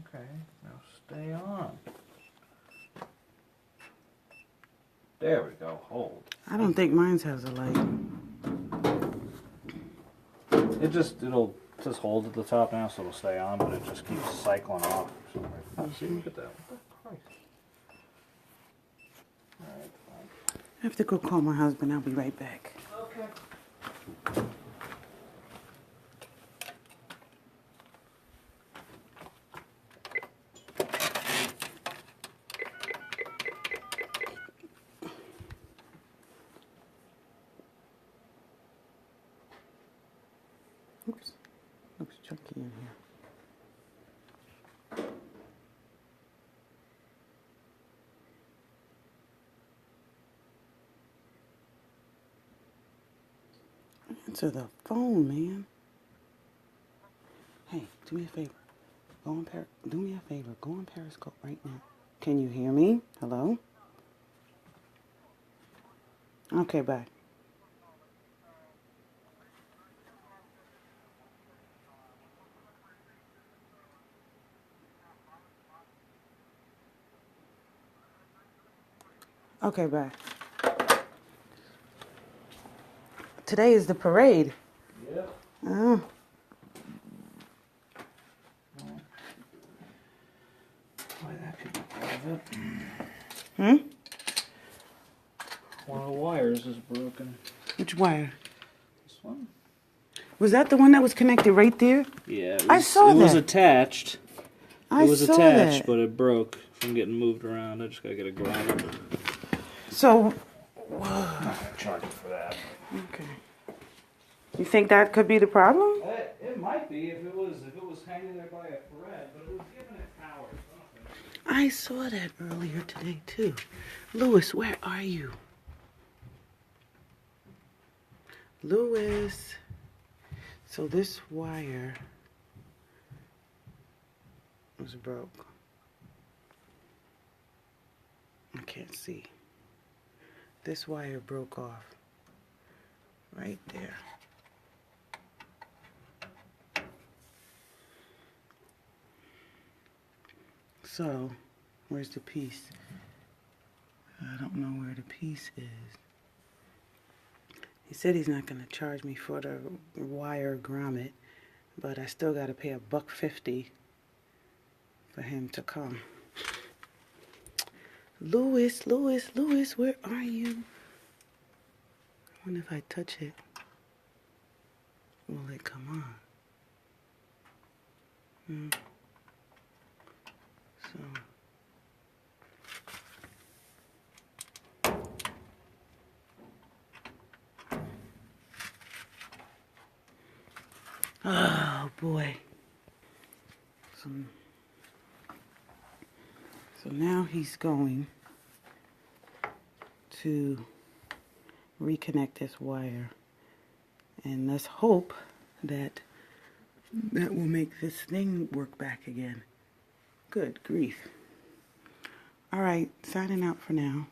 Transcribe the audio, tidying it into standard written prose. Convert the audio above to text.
Okay, now stay on. There we go, hold. I don't think mine has a light. It'll just hold at the top now, so it'll stay on, but it just keeps cycling off for some reason. Oh, see, look at that. What the Christ? Alright, fine. I have to go call my husband. I'll be right back. Okay. Oops. Looks chunky in here. Answer the phone, man. Hey, do me a favor. Do me a favor. Go on Periscope right now. Can you hear me? Hello? Okay, bye. Okay, bye. Today is the parade. Yep. Oh. Boy, that could be part of it. Hmm? One of the wires is broken. Which wire? This one? Was that the one that was connected right there? Yeah, I saw it was that. attached. I It was saw attached, that. but it broke from getting moved around. I just gotta get it grounded. So, I'm not gonna charge it for that. okay. You think that could be the problem? It might be if it was hanging there by a thread, but it was giving it power. I saw that earlier today too. Louis, where are you? Louis. So this wire was broke. I can't see. This wire broke off. Right there. So, where's the piece? I don't know where the piece is. He said he's not going to charge me for the wire grommet, but I still got to pay $1.50 for him to come. Louis, where are you? I wonder if I touch it, will it come on? So... Oh boy. So now he's going to reconnect this wire, and let's hope that will make this thing work back again. Good grief. All right, signing out for now.